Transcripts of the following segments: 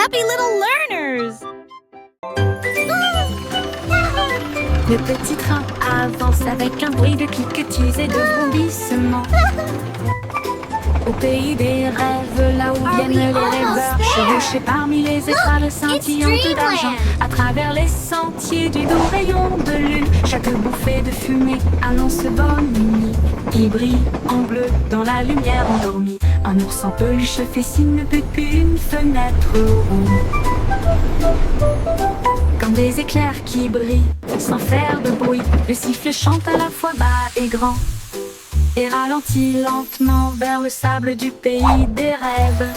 happy little learners! Le petit train avance avec un bruit de cliquetis et de bondissements. Au pays des rêves, là où viennent les rêveurs, chevauchés parmi les étoiles scintillantes d'argent, à travers les sentiers du doux rayon de lune, chaque bouffée de fumée annonce bonne nuit. Il brille en bleu dans la lumière endormie. Un ours en peluche fait signe depuis une fenêtre ronde. Comme des éclairs qui brillent sans faire de bruit, le sifflet chante à la fois bas et grand et ralentit lentement vers le sable du pays des rêves.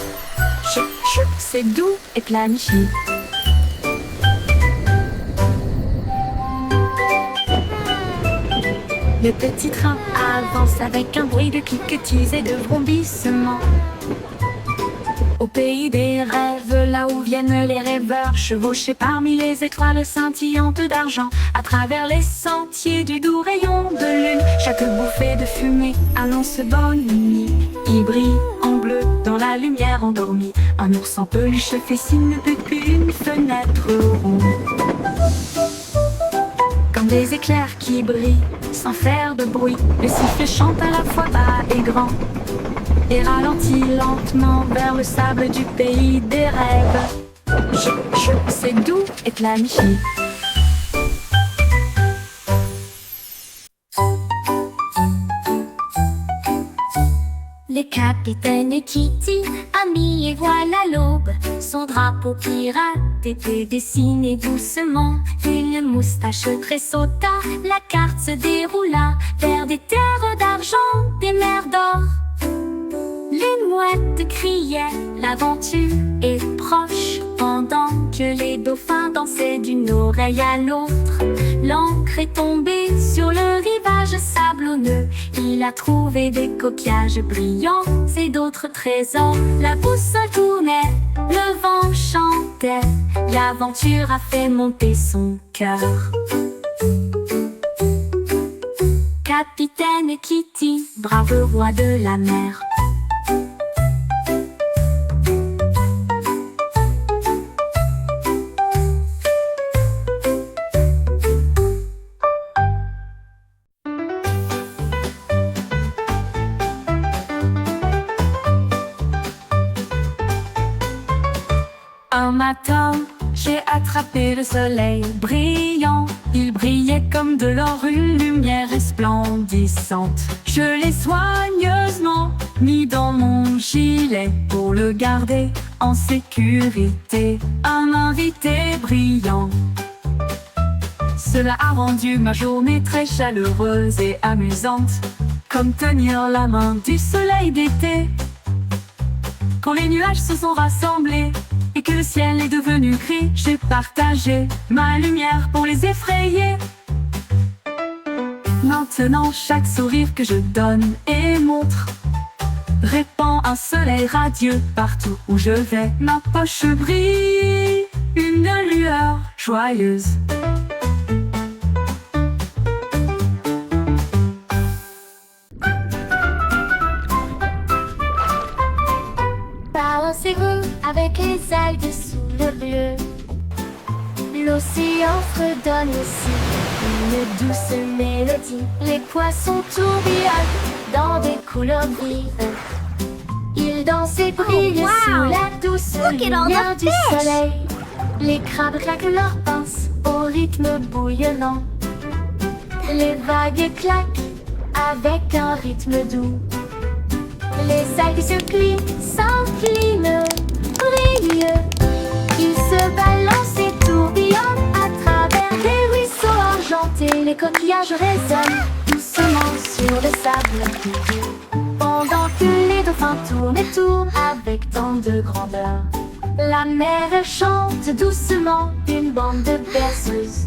Chut, chut, c'est doux et planifié. Le petit train avance avec un bruit de cliquetis et de vrombissements. Au pays des rêves, là où viennent les rêveurs, chevauchés parmi les étoiles scintillantes d'argent, à travers les sentiers du doux rayon de lune, chaque bouffée de fumée annonce bonne nuit. Il brille en bleu dans la lumière endormie. Un ours en peluche fait signe depuis une fenêtre ronde. Comme des éclairs qui brillent sans faire de bruit, le sifflet chante à la fois bas et grand et ralentit lentement vers le sable du pays des rêves. Chut, chut, c'est doux et planifié. Les capitaines et Kitty, amis et voilà l'aube. Son drapeau pirate était dessiné doucement. Une moustache tressauta, la carte se déroula vers des terres d'argent, des mers d'or. Les mouettes criaient, l'aventure est proche, pendant que les dauphins dansaient d'une oreille à l'autre. L'ancre est tombée sur le rivage sablonneux. Il a trouvé des coquillages brillants et d'autres trésors. La boussole tournait, le vent chantait. L'aventure a fait monter son cœur. Capitaine Kitty, brave roi de la mer. Un matin, j'ai attrapé le soleil brillant. Il brillait comme de l'or, une lumière resplendissante. Je l'ai soigneusement mis dans mon gilet pour le garder en sécurité. Un invité brillant. Cela a rendu ma journée très chaleureuse et amusante, comme tenir la main du soleil d'été. Quand les nuages se sont rassemblés et que le ciel est devenu gris, j'ai partagé ma lumière pour les effrayer. Maintenant, chaque sourire que je donne et montre répand un soleil radieux partout où je vais. Ma poche brille, une lueur joyeuse. Balancez-vous avec les algues sous le bleu. L'océan fredonne aussi une douce mélodie. Les poissons tourbillonnent dans des couleurs vives. Ils dansent et brillent sous la douce lumière du soleil. Les crabes claquent leurs pinces au rythme bouillonnant. Les vagues claquent avec un rythme doux. Les algues se plient, s'inclinent, brillent. Ils se balancent et tourbillonnent à travers des ruisseaux argentés. Les coquillages résonnent doucement sur le sable, pendant que les dauphins tournent et tournent avec tant de grandeur. La mer chante doucement une bande de berceuses.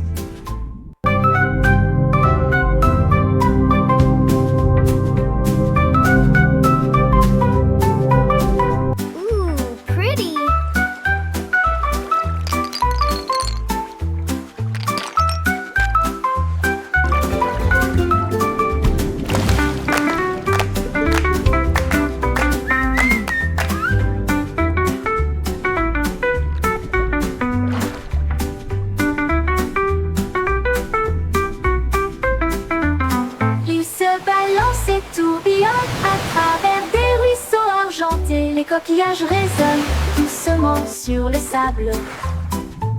les coquillages résonnent doucement sur le sable.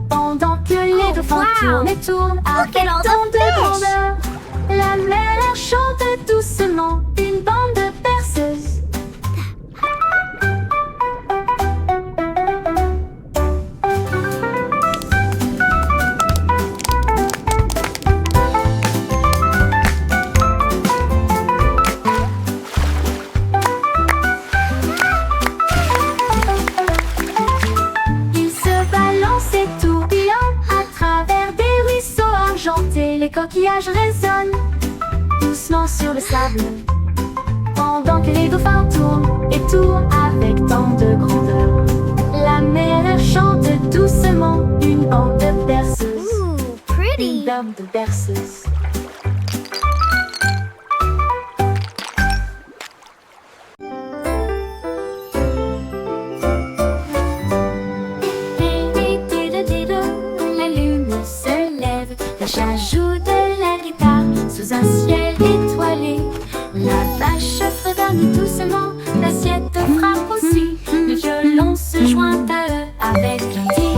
Pendant que les dauphins tournent et tournent avec tant de grandeur, la mer chante doucement une bande de berceuses. Les coquillages résonnent doucement sur le sable. Pendant que les dauphins tournent et tournent avec tant de grandeur, la mer chante doucement une bande de berceuses. Ooh, pretty. Une bande de berceuses. La lune se lève, le chat joue de la guitare sous un ciel étoilé. La vache fredonne doucement, l'assiette frappe aussi. Le violon se joint à eux avec un ti.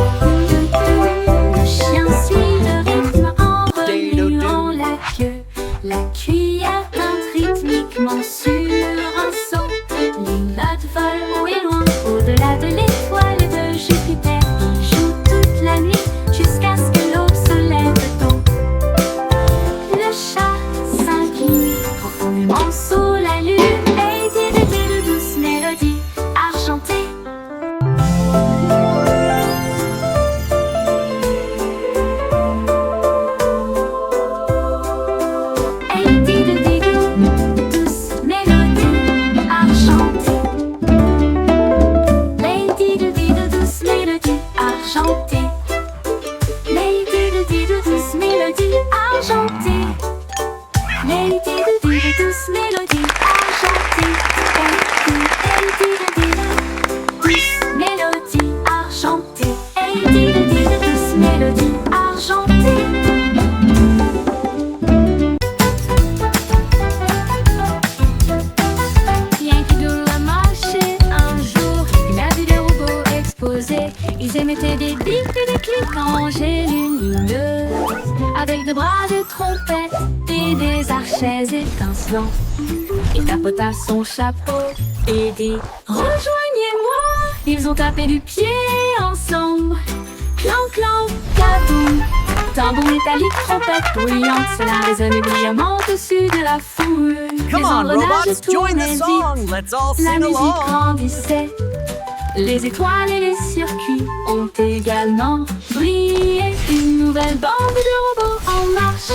Le chien suit le rythme en remuant la queue. La cuillère teinte rythmiquement sur un seau. Les notes volent haut et loin, au-delà de l'étoile de Jupiter. Ils jouent toute la nuit jusqu'à ce que l'aube se lève tôt. Le chat s'incline profondément sous la lune et dit de douces mélodies argentées. Et dit de douces mélodies argentées. Lady de douces mélodies argentées. Lady de douces mélodies argentées. Lady de douces mélodies argentées. Lady de douces mélodies argentées. Lady de douces mélodies argentées. Yankee Doodle a marché un jour, il a vu des robots exposés. Ils émettaient des bips et des clics en gel lumineuse, avec des bras de trompette et des archets étincelants. Il tapota son chapeau et dit « Rejoignez-moi !» Ils ont tapé du pied ensemble. Clan, clan, kaboum. Tambour métallique, trompette bruyante, cela résonnait brillamment au-dessus de la foule. Come Les on, engrenages robots, join tournaient the vite. song. Let's all La sing musique along. grandissait. Les étoiles et les circuits ont également brillé. Une nouvelle bande de robots en marche.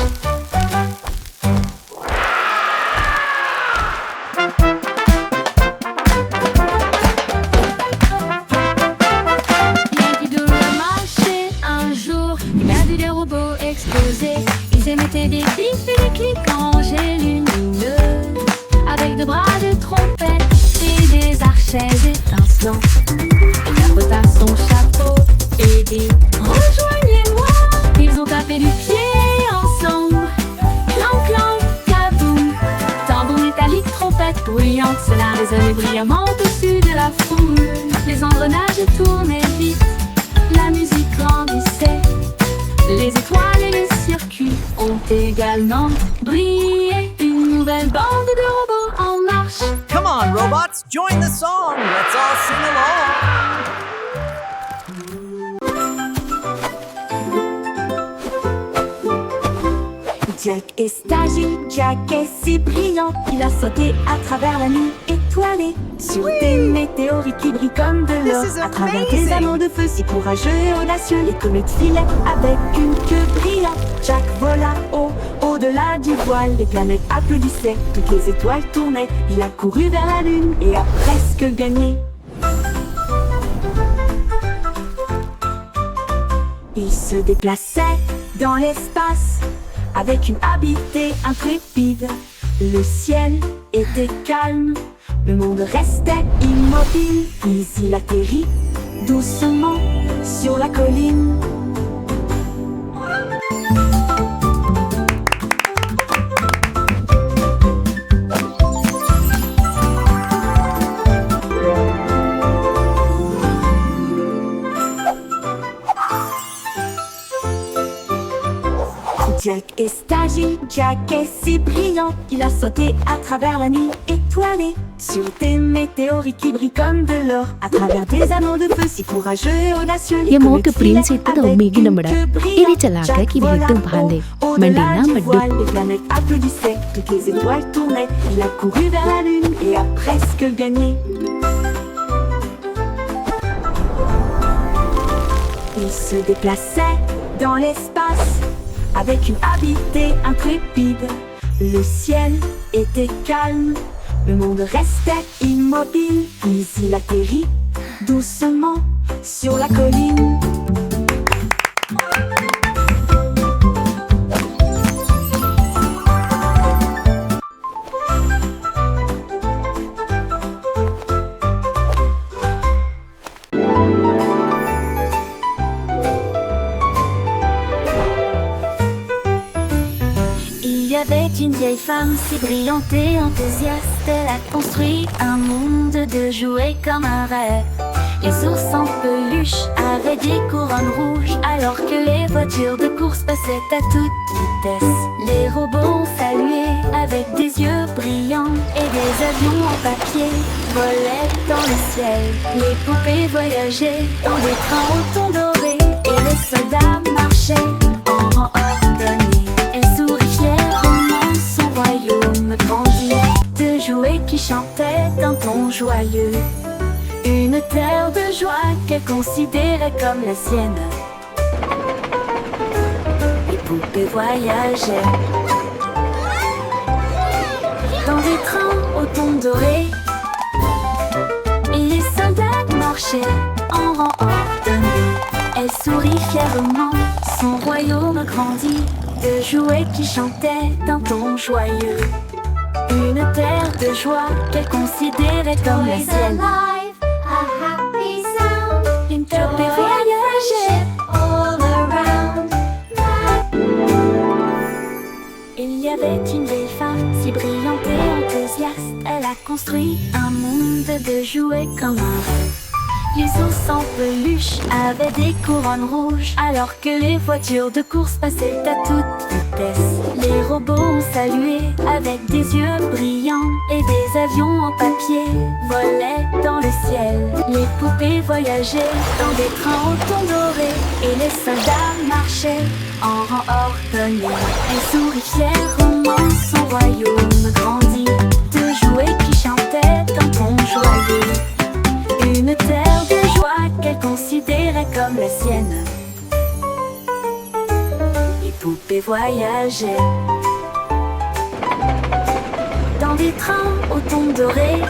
Yankee Doodle a marché un jour, il a vu des robots exposés. Ils émettaient des bips et des clics en gel lumineux, avec des bras de trompette et des archets étincelants. Il tapota son chapeau et dit « Rejoignez-moi !» Ils ont tapé du pied ensemble. Clan, clan, kaboum. Tambour métallique, trompette bruyante, cela résonnait brillamment au-dessus de la foule. Les engrenages tournaient vite, la musique grandissait. Les étoiles et les circuits ont également brillé. Une nouvelle bande de robots en marche. Come on, robots, join the song. Let's all sing along. Jack est agile, Jack est si brillant qu'il a sauté à travers la nuit étoilée sur des météorites qui brillent comme de l'or, This is à travers amazing. des anneaux de feu si courageux et audacieux. Les comètes filaient avec une queue brillante. Jack vola haut, au-delà du voile. Les planètes applaudissaient, toutes les étoiles tournaient. Il a couru vers la lune et a presque gagné. Il se déplaçait dans l'espace avec une habileté intrépide. Le ciel était calme, le monde restait immobile. Puis il atterrit doucement sur la colline. Jack est stagiaire, Jack est si brillant, il a sauté à travers la nuit étoilée, sur des météorites qui brillent comme de l'or, à travers des anneaux de feu si courageux et audacieux. ये मौके प्रिंस इतना तो उम्मीद न बड़ा इरी चला के कि भी तुम भाले मंडीना मड्डू Les planètes applaudissaient, toutes les étoiles tournaient, il a couru vers la lune et a presque gagné. Il se déplaçait dans l'espace avec une habileté intrépide. Le ciel était calme, le monde restait immobile. Puis il atterrit doucement sur la colline. Il y avait une vieille femme si brillante et enthousiaste. Elle a construit un monde de jouets comme un rêve. Les ours en peluche avaient des couronnes rouges, alors que les voitures de course passaient à toute vitesse. Les robots saluaient avec des yeux brillants et des avions en papier volaient dans le ciel. Les poupées voyageaient dans des trains au ton doré et les soldats marchaient en rang ordonné. Elle sourit fièrement, son royaume grandit de jouets qui chantaient d'un ton joyeux. Une terre de joie qu'elle considérait comme la sienne. Les poupées voyageaient dans des trains au ton doré et les soldats marchaient en rang ordonné. Elle sourit fièrement, son royaume grandit de jouets qui chantaient d'un ton joyeux. Une terre de joie qu'elle considérait comme la sienne. A happy sound, Une poupée voyageait. all around. Il y avait une vieille femme si brillante et enthousiaste. Elle a construit un monde de jouets comme un rêve. Les ours en peluche avaient des couronnes rouges, alors que les voitures de course passaient à toute vitesse. Les robots ont salué avec des yeux brillants et des avions en papier volaient dans le ciel. Les poupées voyageaient dans des trains au ton doré et les soldats marchaient en rang ordonné. Elle sourit fièrement, son royaume grandit de jouets qui chantaient d'un ton joyeux. Une terre de joie qu'elle considérait comme la sienne. Les poupées voyageaient dans des trains au ton doré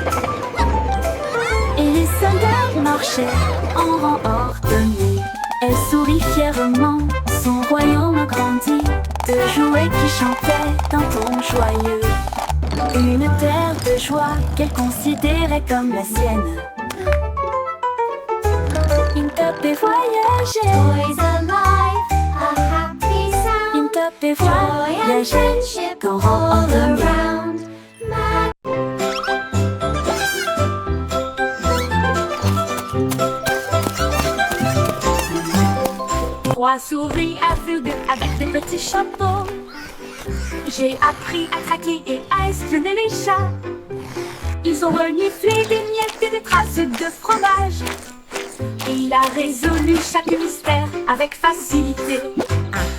et les soldats marchaient en rang ordonné. Elle sourit fièrement, son royaume grandit de jouets qui chantaient d'un ton joyeux. Une terre de joie qu'elle considérait comme la sienne. Une poupée voyageait, Toys alive, a happy sound. une poupée Joy and voyageait friendship dans rang all ordonné. around. Trois souris aveugles avec des petits chapeaux. J'ai appris à traquer et à espionner les chats. Ils ont reniflé des miettes et des traces de fromage. Il a résolu chaque mystère avec facilité.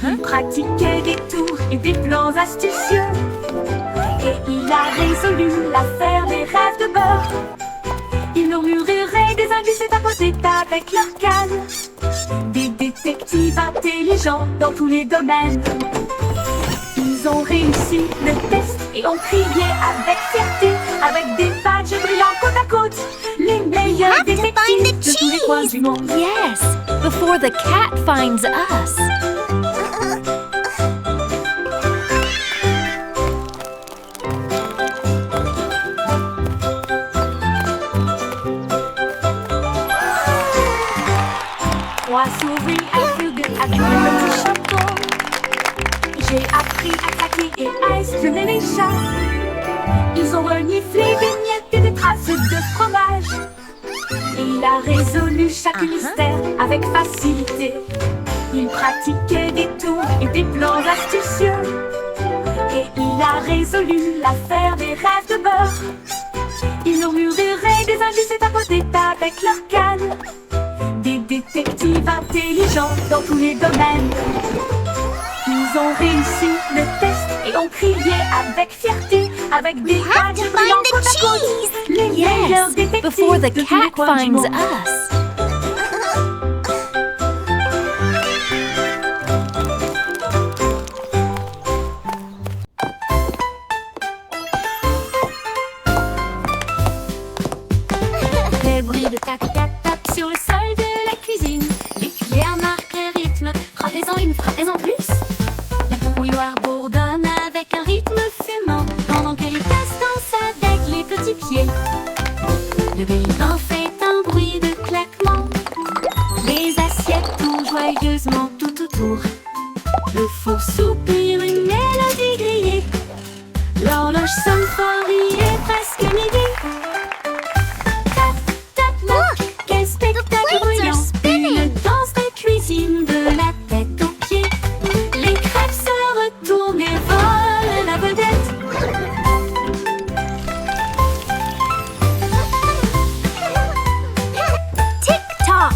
Il pratiquait des tours et des plans astucieux. Et il a résolu l'affaire des rêves de beurre. Ils murmuraient des indices et tapotaient avec leur canne. Des détectives intelligents dans tous les domaines. Ils ont réussi le test et ont crié avec fierté, avec des badges brillants côte à côte. Les meilleurs détectives de tous les coins du monde. Yes, before the cat finds us. Trois souris aveugles avec des petits chapeaux. J'ai appris à traquer et à espionner les chats. Ils ont reniflé des miettes et des traces de fromage. Il a résolu chaque mystère avec facilité. Il pratiquait des tours et des plans astucieux. Et il a résolu l'affaire des rêves de beurre. Ils murmuraient des indices et tapotaient avec leur canne. Des détectives intelligents dans tous les domaines. Ils ont réussi le test et ont crié avec fierté, avec des gadgets brillants côte à côte. Les meilleurs détectives Before the de tous les cat coins du finds monde. us. Les bruits de tac-tac-tac sur le sol de la cuisine. Les cuillères marquent le rythme. Frappez-en une, frappez-en plus. La bouilloire bourdonne avec un rythme fumant, pendant que les tasses dansent avec les petits pieds. Le bain fait un bruit de claquement. Les assiettes tournent joyeusement tout autour. Le four soupire une mélodie grillée. L'horloge sonne fort, il est presque midi. Quel spectacle bruyant! Une danse de cuisine de la tête aux pieds. Les crêpes se retournent et volent la vedette. Tick-tock.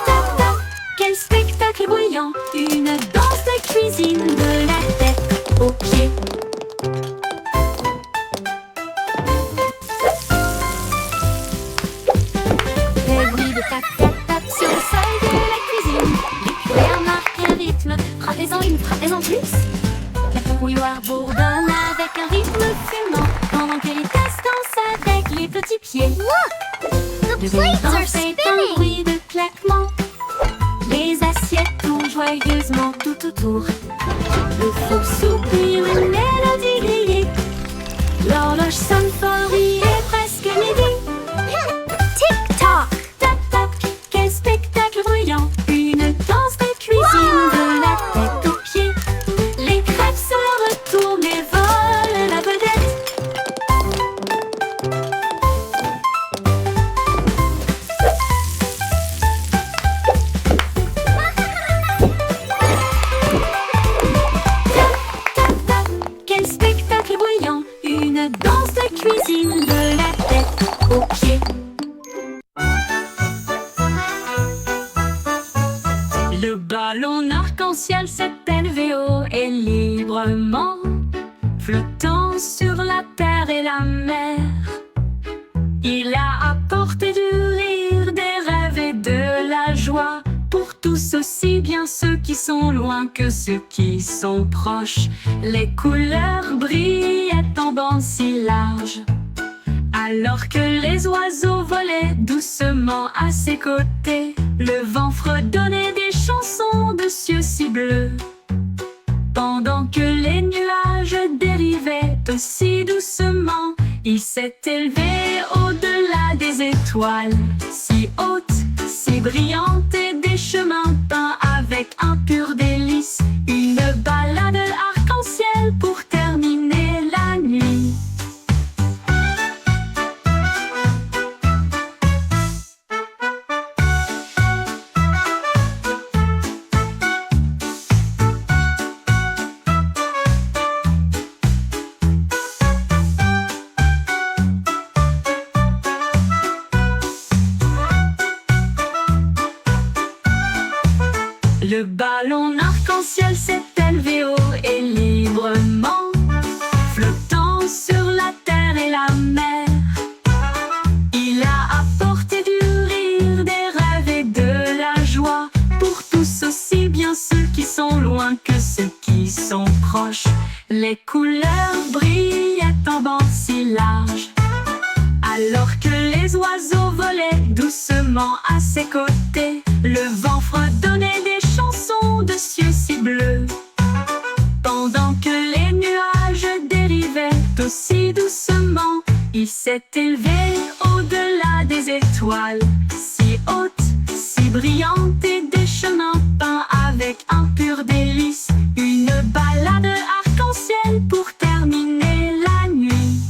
Tac, tac, quel spectacle bruyant! Une danse de cuisine de la tête aux pieds. Les bruits de tac-tac-tac sur le sol de la cuisine. Les cuillères marquent le rythme. Frappez-en une, frappez-en plus. La bouilloire bourdonne avec un rythme fumant, pendant que les tasses dansent avec les petits pieds. The Le plates bain are fait un spinning. bruit de claquement. Les assiettes tournent joyeusement tout autour. Le four soupire une mélodie grillée. L'horloge sonne fort, il est presque midi. Tick-tock. Tac tac, quel spectacle bruyant! Une danse de cuisine de la tête aux pieds. Les crêpes se retournent et volent la vedette. Tac tac, quel spectacle bruyant! Une danse de cuisine de la tête aux pieds. Le ballon arc-en-ciel s'est élevé haut et librement, flottant sur la terre et la mer. Il a apporté du rire, des rêves et de la joie pour tous, aussi bien ceux qui sont loin que ceux qui sont proches. Les couleurs brillaient en bandes si larges, alors que les oiseaux volaient doucement à ses côtés. Le vent fredonnait des chansons de cieux si bleus, pendant que les nuages dérivaient aussi doucement. Il s'est élevé au-delà des étoiles, si hautes, si brillantes, et des chemins peints avec un pur délice. Une balade arc-en-ciel pour terminer la nuit. Le ballon arc-en-ciel s'est élevé haut et librement, flottant sur la terre et la mer. Il a apporté du rire, des rêves et de la joie pour tous, aussi bien ceux qui sont loin que ceux qui sont proches. Les couleurs brillaient en bandes si larges, alors que les oiseaux volaient doucement à ses côtés. Le vent fredonnait des chansons de cieux si bleus, pendant que les nuages dérivaient aussi doucement. Il s'est élevé au-delà des étoiles, si hautes, si brillantes, et des chemins peints avec un pur délice. Une balade arc-en-ciel pour terminer la nuit.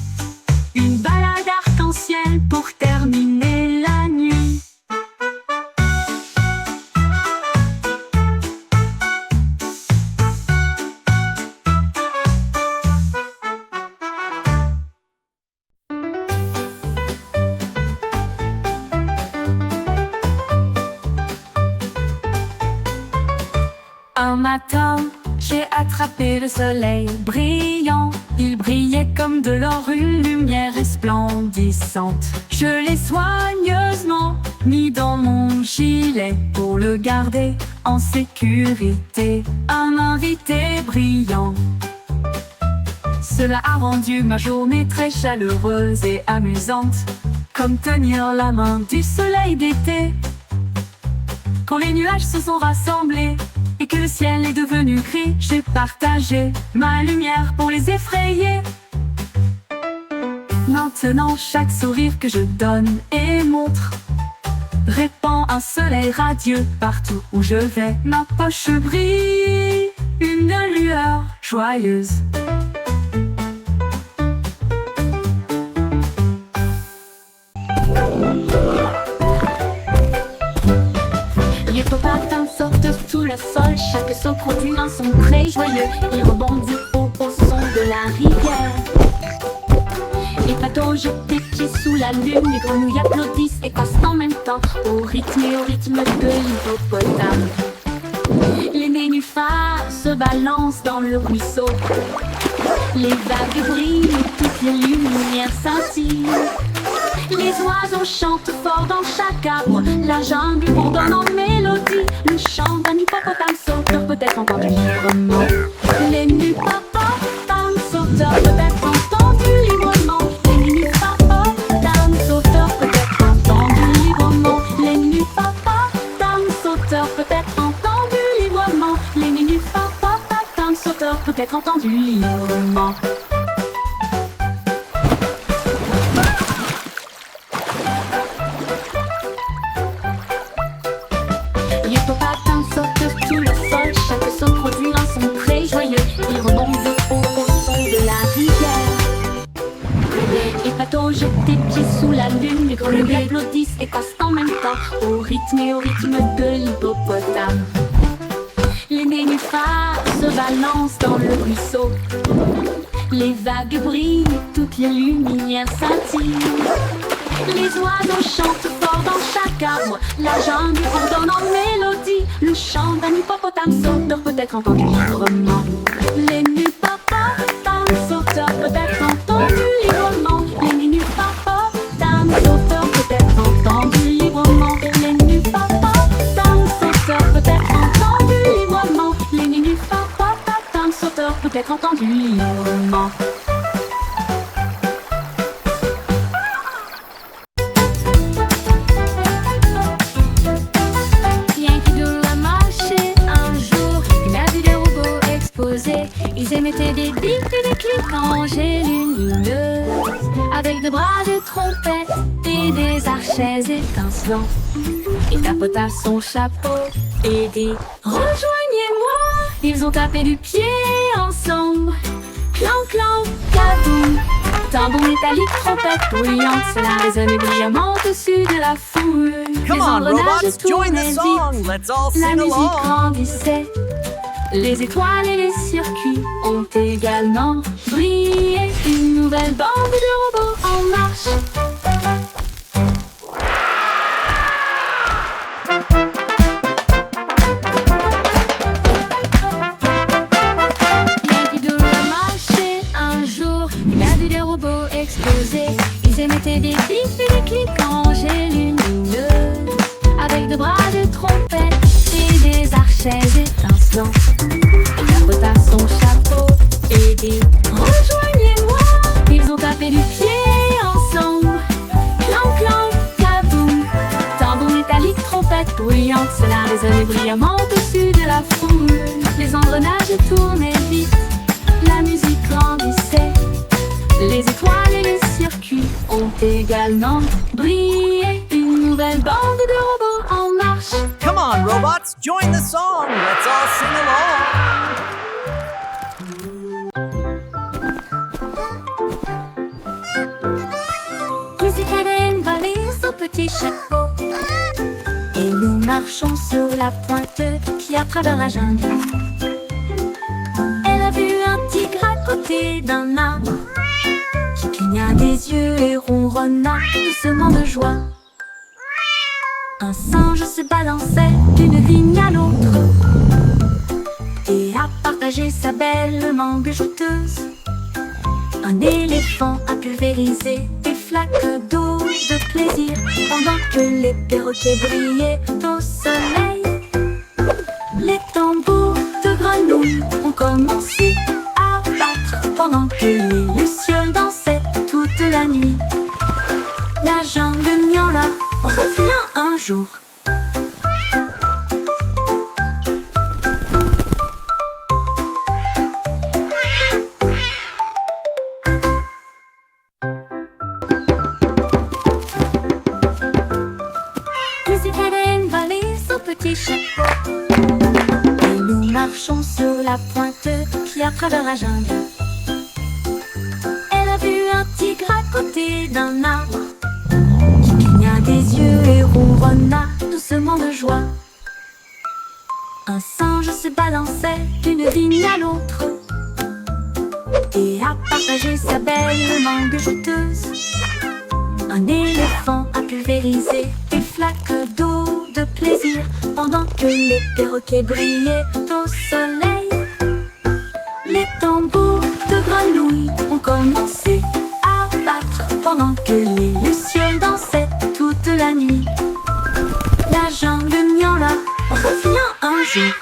Une balade arc-en-ciel pour terminer la nuit. Un matin, j'ai attrapé le soleil brillant. Il brillait comme de l'or, une lumière resplendissante. Je l'ai soigneusement mis dans mon gilet pour le garder en sécurité. Un invité brillant. Cela a rendu ma journée très chaleureuse et amusante, comme tenir la main du soleil d'été. Quand les nuages se sont rassemblés et que le ciel est devenu gris, j'ai partagé ma lumière pour les effrayer. Maintenant, chaque sourire que je donne et montre répand un soleil radieux partout où je vais. Ma poche brille, une lueur joyeuse. Les popatins sortent sous le sol, chaque saut produit un son très joyeux. Il rebondit au son de la rivière. Les bateaux jettent des pieds sous la lune, les grenouilles applaudissent et passent en même temps au rythme de l'hippopotame. Les nénuphars se balancent dans le ruisseau. Les vagues brillent et toutes les lumières scintillent. Les oiseaux chantent fort dans chaque arbre, la jungle bourdonne en mélodie. Le chant d'un hippopotame sauteur peut être entendu librement. Les hippopotames sauteurs peut être entendu librement. Les hippopotames sauteurs peut être entendu librement. Les hippopotames sauteurs peut être entendu librement. Les hippopotames sauteurs peut être entendu librement. Les popatins sortent sous le sol, chaque saut produit un son très joyeux. Ils rebondissent au son de la rivière. Les bateaux jettent des pieds sous la lune, les grenouilles applaudissent et passent en même temps au rythme de l'hippopotame. Les nénuphars se balancent dans le ruisseau. Les vagues brillent, toutes les lumières scintillent. Les oiseaux chantent fort dans chaque arbre, la jungle bourdonne en mélodie. Le chant d'un hippopotame sauteur peut être entendu librement. Les hippopotames sauteurs peut être entendu librement. Les hippopotames sauteurs peut être entendu librement. Les hippopotames sauteurs peut être entendu librement. Les hippopotames sauteurs peut être entendu librement. Ils émettaient des bips et des clics lumineuses, avec des bras de trompette et des archets étincelants. Il tapota son chapeau et dit « Rejoignez-moi !» Ils ont tapé du pied ensemble. Clan, clan, kaboum. Tambour métallique, trompette bruyante, cela résonnait brillamment au-dessus de la foule. Come on, robots, join the song. Let's all La sing musique along. grandissait. Les étoiles et les circuits ont également brillé. Une nouvelle bande de robots en marche. Bien qu'il doit marcher un jour, il a vu des robots exploser. Ils émettaient des bips et des clics lumineuses, avec des bras de trompette et des archets étincelants. Il tapota son chapeau et dit « Rejoignez-moi !» Ils ont tapé du pied ensemble. Clan, clan, kaboum. Tambour métallique, trompette bruyante, cela résonnait brillamment au-dessus de la foule. Les engrenages tournaient vite, la musique grandissait. Les étoiles et les circuits ont également brillé. Une nouvelle bande de robots en marche. Come on, robots, join the song. Let's all sing along. Musique valait son petit chapeau, et nous marchons sur la pointe qui a travers la jungle. Elle a vu un tigre à côté d'un arbre qui cligna des yeux et ronronna doucement de joie. Un singe se balançait d'une vigne à l'autre. et à partager sa belle mangue jouteuse. Un éléphant a pulvérisé des flaques d'eau de plaisir pendant que les perroquets brillaient au soleil. Les tambours de grenouilles ont commencé à battre pendant que les lucioles dansaient toute la nuit. La jungle miaula revient un jour. Hélène valise son petit chapeau et nous marchons sur la pointe qui à travers la jungle. Elle a vu un tigre à côté d'un arbre qui cligna des yeux et ronronna doucement de joie. Un singe se balançait d'une vigne à l'autre et a partagé sa belle mangue jouteuse. Un éléphant a pulvérisé des flaques d'eau de plaisir pendant que les perroquets brillaient au soleil. Les tambours de grenouilles ont commencé à battre pendant que les lucioles dansaient toute la nuit. La jungle miaula revient un jour.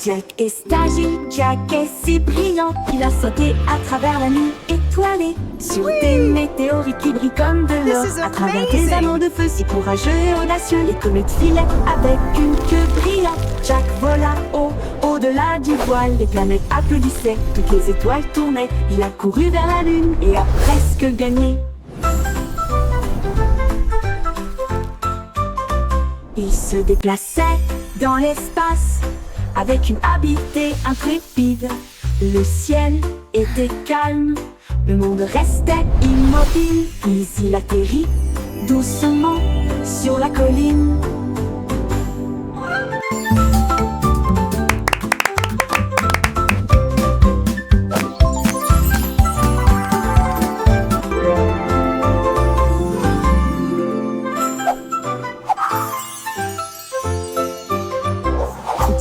Jack est agile, Jack est si brillant, il a sauté à travers la nuit étoilée, sur des météorites qui brillent comme de l'or, à travers des anneaux de feu si courageux et audacieux. Les comètes filaient avec une queue brillante. Jack vola au-delà du voile, les planètes applaudissaient, toutes les étoiles tournaient. Il a couru vers la lune et a presque gagné. Il se déplaçait dans l'espace avec une habileté intrépide. Le ciel était calme, le monde restait immobile. Puis il atterrit doucement sur la colline.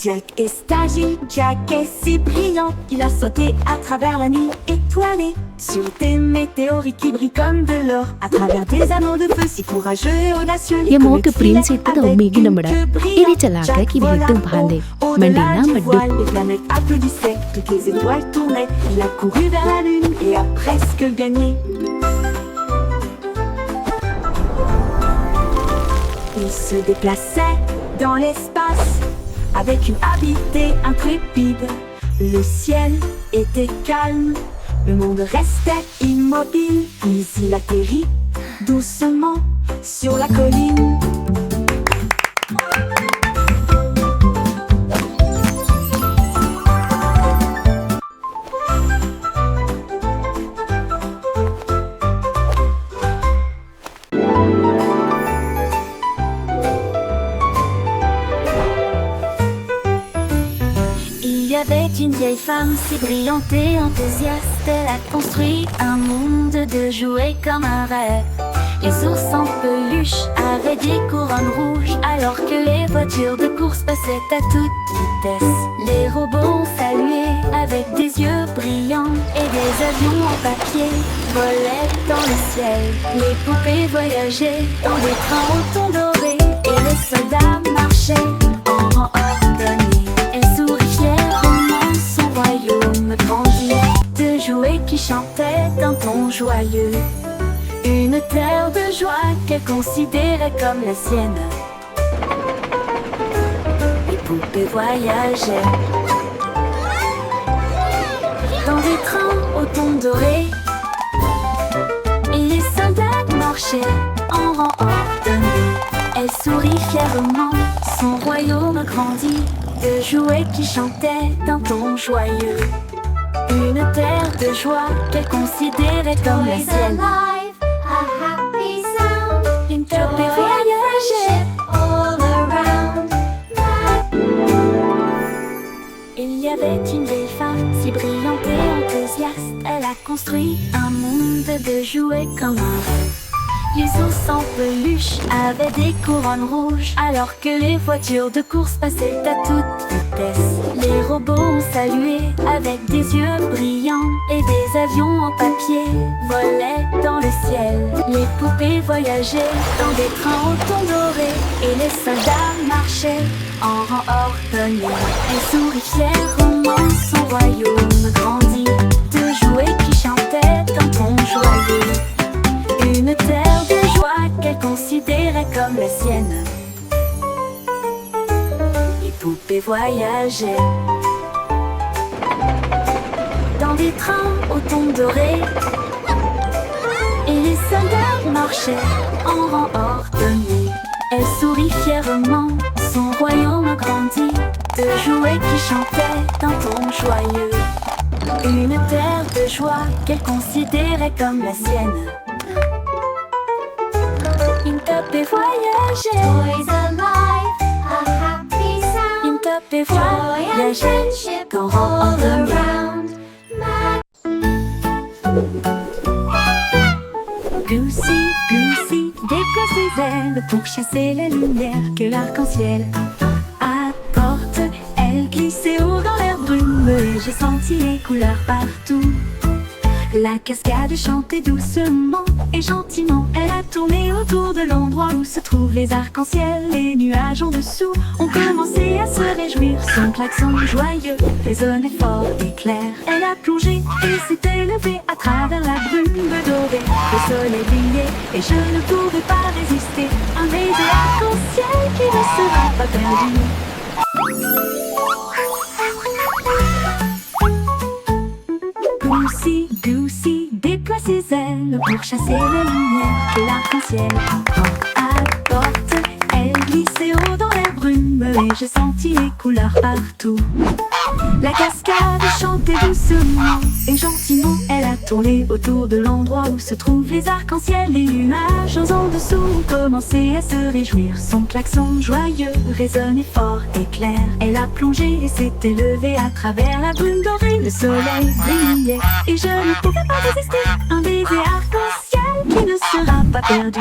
Jack est agile, Jack est si brillant, il a sauté à travers la nuit étoilée, sur des météorites qui brillent comme de l'or, à travers des anneaux de feu si courageux et audacieux. ये मौके प्रिंस इतना उम्मीद न बड़ा इरी चलाकर कि भी तुम भांदे मंडीना मड्डू Les planètes applaudissaient, toutes les étoiles tournaient. Il a couru vers la lune et a presque gagné. Il se déplaçait dans l'espace avec une habileté intrépide. Le ciel était calme, le monde restait immobile. Puis il atterrit doucement sur la colline. Il y avait une vieille femme si brillante et enthousiaste. Elle a construit un monde de jouets comme un rêve. Les ours en peluche avaient des couronnes rouges, alors que les voitures de course passaient à toute vitesse. Les robots ont salué avec des yeux brillants, et des avions en papier volaient dans le ciel. Les poupées voyageaient dans des trains au ton doré, et les soldats marchaient en rang ordonné. Elle sourit fièrement, son royaume grandit, de jouets qui chantaient d'un ton joyeux. Une terre de joie qu'elle considérait comme la sienne. Les poupées voyageaient dans des trains au ton doré, et les soldats marchaient en rang ordonné. Elle sourit fièrement, son royaume grandit, de jouets qui chantaient d'un ton joyeux. Une terre de joie qu'elle considérait comme la sienne. Une poupée voyageait all around. Il y avait une vieille femme construit un monde de jouets comme un rêve. Les ours en peluche avaient des couronnes rouges, alors que les voitures de course passaient à toute vitesse. Les robots ont salué avec des yeux brillants, et des avions en papier volaient dans le ciel. Les poupées voyageaient dans des trains au ton doré, et les soldats marchaient en rang ordonné. Elles sourient fièrement, son royaume grandit, de jouets qui chantaient d'un ton joyeux. Une terre de joie qu'elle considérait comme la sienne. Les poupées voyageaient dans des trains au ton doré, et les soldats marchaient en rang ordonné. Elle sourit fièrement, son royaume grandit, de jouets qui chantaient d'un ton joyeux. Une terre de joie qu'elle considérait comme la sienne. Une poupée voyageait, Toys alive, a happy sound. une poupée Joy and voyageait friendship dans rang all ordonné. around. Goosey, Goosey déploie ses ailes pour chasser la lumière que l'arc-en-ciel apporte. Elle glissait haut dans l'air brumeux et j'ai senti les couleurs partout. La cascade chantait doucement et gentiment. Elle a tourné autour de l'endroit où se trouvent les arcs-en-ciel. Les nuages en dessous ont commencé à se réjouir. Son klaxon joyeux résonnait fort et clair. Elle a plongé et s'est élevée à travers la brume dorée. Le soleil brillait et je ne pouvais pas résister. Un baiser arc-en-ciel qui ne sera pas perdu. Goosey, Goosey déploie ses ailes pour chasser la lumière que l'arc-en-ciel apporte. Elle glissait haut dans la brume et j'ai senti les couleurs partout. La cascade chantait doucement et gentiment. Elle a tourné autour de l'endroit où se trouvent les arcs-en-ciel. Les nuages en dessous ont commencé à se réjouir. Son klaxon joyeux résonnait fort et clair. Elle a plongé et s'est élevée à travers la brume dorée. Le soleil brillait et je ne pouvais pas résister. Un baiser arc-en-ciel qui ne sera pas perdu.